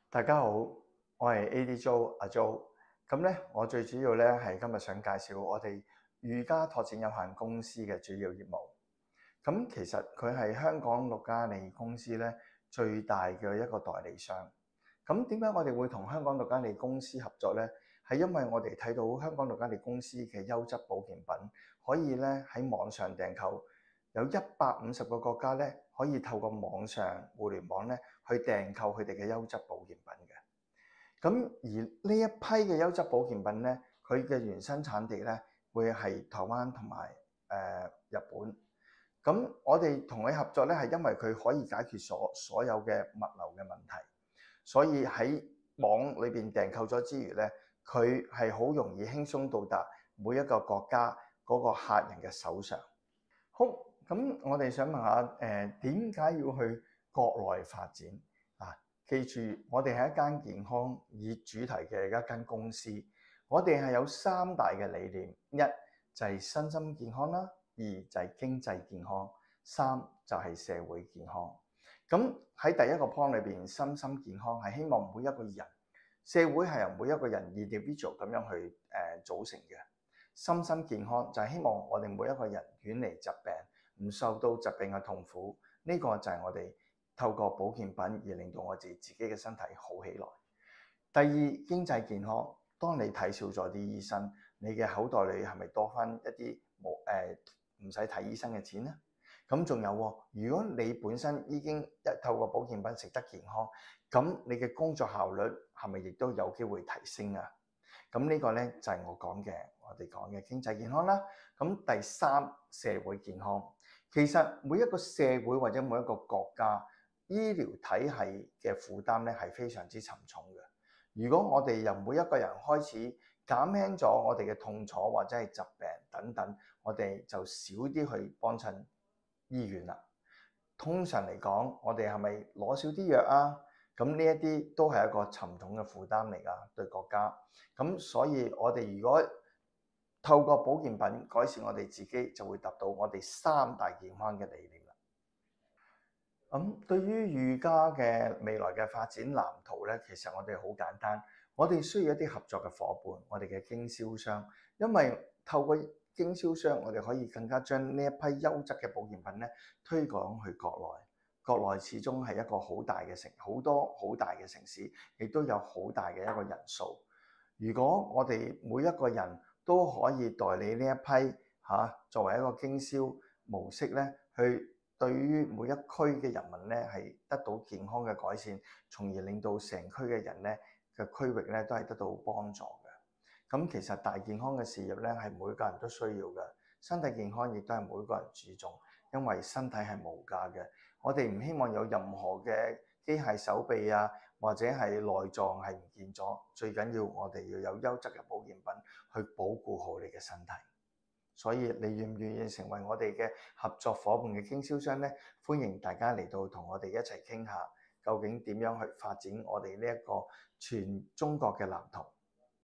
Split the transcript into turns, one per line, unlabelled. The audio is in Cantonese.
大家好，我係 AD Joe 阿 Joe。咁咧，我最主要咧係今日想介紹我哋裕嘉拓展有限公司嘅主要業務。咁其實佢係香港陸嘉利公司咧最大嘅一個代理商。咁點解我哋會同香港陸嘉利公司合作呢？係因為我哋睇到香港陸嘉利公司嘅優質保健品可以咧喺網上訂購，有150個國家咧可以透過網上互聯網咧去訂購佢哋嘅優質保健品嘅。咁而呢一批嘅優質保健品咧，佢嘅原生產地咧會係台灣同埋日本。咁我哋同佢合作咧，係因為佢可以解決所有嘅物流嘅問題，所以喺網裏邊訂購咗之餘咧，佢係好容易輕鬆到達每一個國家嗰個客人嘅手上。好，咁我哋想問下點解要去國內發展啊？記住，我哋係一間健康以主題嘅一間公司，我哋係有3大嘅理念，一就係身心健康啦，二就係經濟健康，三就係社會健康。咁喺第一個 point 裏邊，身心健康係希望每一個人，社會係由每一個人 individual 咁樣去組成嘅。身心健康就係希望我哋每一個人遠離疾病，唔受到疾病嘅痛苦。呢個就係我哋透過保健品而令到我哋自己嘅身體好起來。第二，經濟健康，當你睇少咗啲醫生，你嘅口袋裏係咪多翻一啲唔使睇醫生嘅錢呢？咁仲有喎，如果你本身已經透過保健品食得健康，咁你嘅工作效率係咪亦都有機會提升啊？咁呢個呢，就係我哋講嘅經濟健康啦。咁第三，社會健康，其實每一個社會或者每一個國家醫療體系嘅負擔呢係非常之沉重嘅。如果我哋由每一個人開始減輕咗我哋嘅痛楚或者係疾病等等，我哋就少啲去幫襯醫院啦。通常嚟講，我哋係咪攞少啲藥啊？咁呢一啲都係一個沉重嘅負擔嚟㗎，對國家。咁所以我哋如果透過保健品改善我哋自己，就會達到我哋3大健康嘅理念啦。咁對於裕嘉嘅未來嘅發展藍圖咧，其實我哋好簡單，我哋需要一啲合作嘅伙伴，我哋嘅經銷商，因為透過經銷商，我哋可以更加將呢一批優質嘅保健品咧推廣去國內。國內始終係一個好大嘅好多好大嘅城市，亦都有好大嘅一個人數。如果我哋每一個人都可以代理呢一批作為一個經銷模式咧，去對於每一區嘅人民咧係得到健康嘅改善，從而令到成區嘅人咧嘅區域咧都係得到幫助嘅。咁其實大健康嘅事業咧係每個人都需要嘅，身體健康亦都係每個人注重，因為身體係無價嘅。我哋唔希望有任何嘅機械手臂啊，或者係內臟係唔見咗，最緊要我哋要有優質嘅保健品去保護好你嘅身體。所以你願唔願意成為我哋嘅合作伙伴嘅經銷商呢？歡迎大家嚟到同我哋一齊傾下，究竟點樣去發展我哋呢一個全中國嘅藍圖。